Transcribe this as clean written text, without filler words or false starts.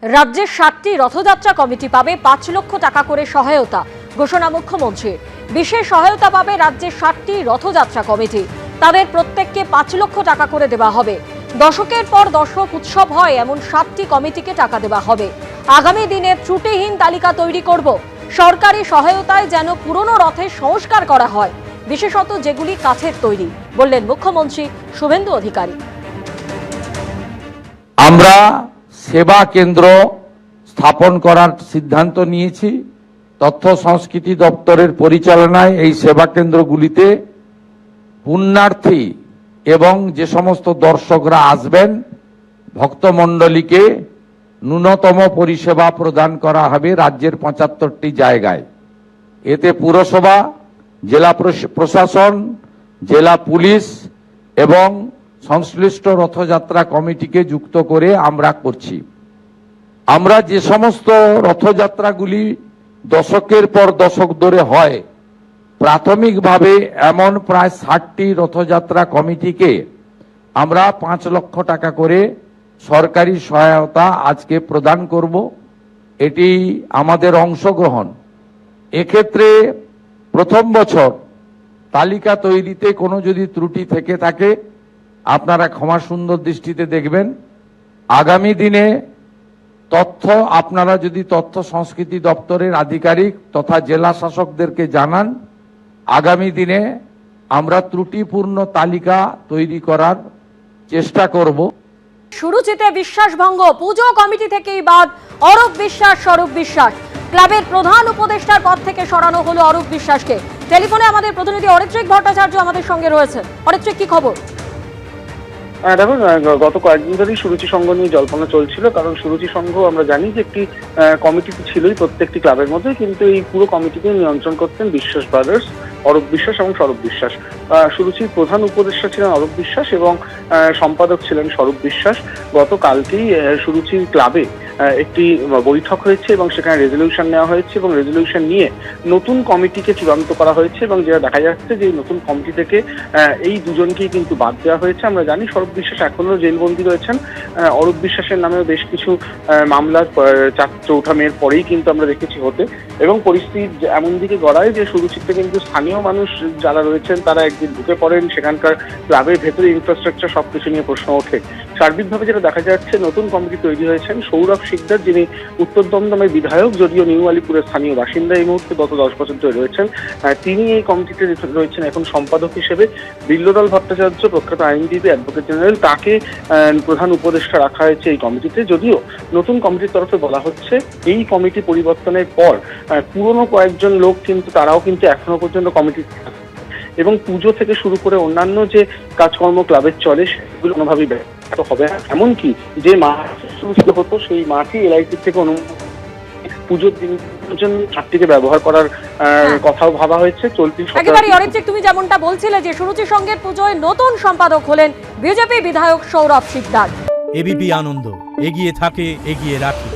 রাজ্যের 7টি রথযাত্রা কমিটি পাবে 5 লক্ষ টাকা করে সহায়তা। ঘোষণা মুখ্যমন্ত্রীর। বিশেষ সহায়তা পাবে রাজ্যের 7টি রথযাত্রা কমিটি। তাদের প্রত্যেককে 5 লক্ষ টাকা করে দেওয়া হবে। দশকের পর দশক উৎসব হয় এমন 7টি কমিটিকে টাকা দেওয়া হবে। আগামী দিনে ত্রুটিহীন তালিকা তৈরি করব। সরকারি সহায়তায় যেন পুরনো রথের সংস্কার করা হয়, বিশেষত যেগুলি কাঠের তৈরি, বললেন মুখ্যমন্ত্রী শুভেন্দু অধিকারী। আমরা সেবা কেন্দ্র স্থাপন করার সিদ্ধান্ত নিয়েছি। তথ্য সংস্কৃতি দপ্তরের পরিচালনায় এই সেবা কেন্দ্রগুলিতে পুণ্যার্থী এবং যে সমস্ত দর্শকরা আসবেন ভক্তমণ্ডলীকে ন্যূনতম পরিষেবা প্রদান করা হবে রাজ্যের 75টি জায়গায়। এতে পুরসভা, জেলা প্রশাসন, জেলা পুলিশ এবং সংশ্লিষ্ট রথযাত্রা কমিটিকে যুক্ত করে আমরা করছি। আমরা যে সমস্ত রথযাত্রাগুলি দশকের পর দশক ধরে হয়, প্রাথমিকভাবে এমন প্রায় 60টি রথযাত্রা কমিটিকে আমরা 5 লক্ষ টাকা করে সরকারি সহায়তা আজকে প্রদান করব। এটি আমাদের অংশগ্রহণ। এক্ষেত্রে প্রথম বছর তালিকা তৈরিতে কোনো যদি ত্রুটি থেকে থাকে আপনারা ক্ষমা সুন্দর দৃষ্টিতে দেখবেন। আগামী দিনে আপনারা যদি তথ্য সংস্কৃতি দপ্তরের আধিকারিক তথা জেলা শাসকদেরকে জানান, আগামী দিনে আমরা ত্রুটিপূর্ণ তালিকা তৈরি করার চেষ্টা করব। শুরুচিতে বিশ্বাসভঙ্গ, পুজো কমিটি থেকেই বাদ অরূপ বিশ্বাস, স্বরূপ বিশ্বাস। ক্লাবের প্রধান উপদেষ্টার পদ থেকে সরানো হলো অরূপ বিশ্বাসকে। টেলিফোনে আমাদের প্রতিনিধি অরিত্রিক ভট্টাচার্য আমাদের সঙ্গে রয়েছেন। অরিত্রিক, কি খবর? দেখুন, গত কয়েকদিন ধরেই সুরুচি সংঘ নিয়ে জল্পনা চলছিল, কারণ সুরুচি সংঘ আমরা জানি যে একটি কমিটি ছিলই প্রত্যেকটি ক্লাবের মধ্যে, কিন্তু এই পুরো কমিটিকে নিয়ন্ত্রণ করতেন বিশ্বাস ব্রাদার্স, অরূপ বিশ্বাস এবং স্বরূপ বিশ্বাস। সুরুচির প্রধান উপদেষ্টা ছিলেন অরূপ বিশ্বাস এবং সম্পাদক ছিলেন স্বরূপ বিশ্বাস। গতকালকেই সুরুচির ক্লাবে একটি বৈঠক হয়েছে এবং সেখানে রেজলিউশন নেওয়া হয়েছে এবং রেজলিউশন নিয়ে নতুন কমিটিকে চূড়ান্ত করা হয়েছে এবং যেটা দেখা যাচ্ছে যে নতুন কমিটি থেকে এই দুজনকেই কিন্তু বাদ দেওয়া হয়েছে। আমরা জানি স্বরূপ বিশ্বাস এখনো জেলবন্দি রয়েছেন। অরূপ বিশ্বাসের নামেও বেশ কিছু মামলার চৌঠা মেয়ের পরেই কিন্তু আমরা দেখেছি হতে, এবং পরিস্থিতি এমন দিকে গড়ায় যে সুরুচিতে কিন্তু স্থানীয় মানুষ যারা রয়েছেন তারা একদিন ঢুকে পড়েন, সেখানকার ক্লাবের ভেতরে ইনফ্রাস্ট্রাকচার সবকিছু নিয়ে প্রশ্ন ওঠে। সার্বিকভাবে যেটা দেখা যাচ্ছে, নতুন কমিটি তৈরি হয়েছেন সৌরভ শিকদার, যিনি উত্তর দমদমের বিধায়ক, যদিও নিউ আলিপুরের স্থানীয় বাসিন্দা এই মুহূর্তে, গত 10 বছর ধরে রয়েছেন। তিনি এই কমিটিতে রয়েছেন এখন সম্পাদক হিসেবে। বিল্লদল ভট্টাচার্য, প্রখ্যাত আইনজীবী, অ্যাডভোকেট জেনারেল, তাকে প্রধান উপদেষ্টা রাখা হয়েছে এই কমিটিতে। যদিও নতুন কমিটির তরফে বলা হচ্ছে এই কমিটি পরিবর্তনের পর পুরনো কয়েকজন লোক কিন্তু তারাও কিন্তু এখনো পর্যন্ত কমিটি এবং পুজো থেকে শুরু করে অন্যান্য যে কাজকর্ম ক্লাবের চলে সেগুলো কোনোভাবেই ব্যাহত হবে না। এমনকি যে মাঠ শুরু হতো সেই মাঠই এলআইসি থেকে পুজোর দিনের জন্য ছাদটিকে ব্যবহার করার কথাও ভাবা হয়েছে। চলতি একেবারে অরিত্রিক, তুমি যেমনটা বলছিলে যে সুরুচি সংঘের পুজোয় নতুন সম্পাদক হলেন বিজেপি বিধায়ক সৌরভ শিকদার। এবিপি আনন্দ, এগিয়ে থাকে, এগিয়ে রাখে।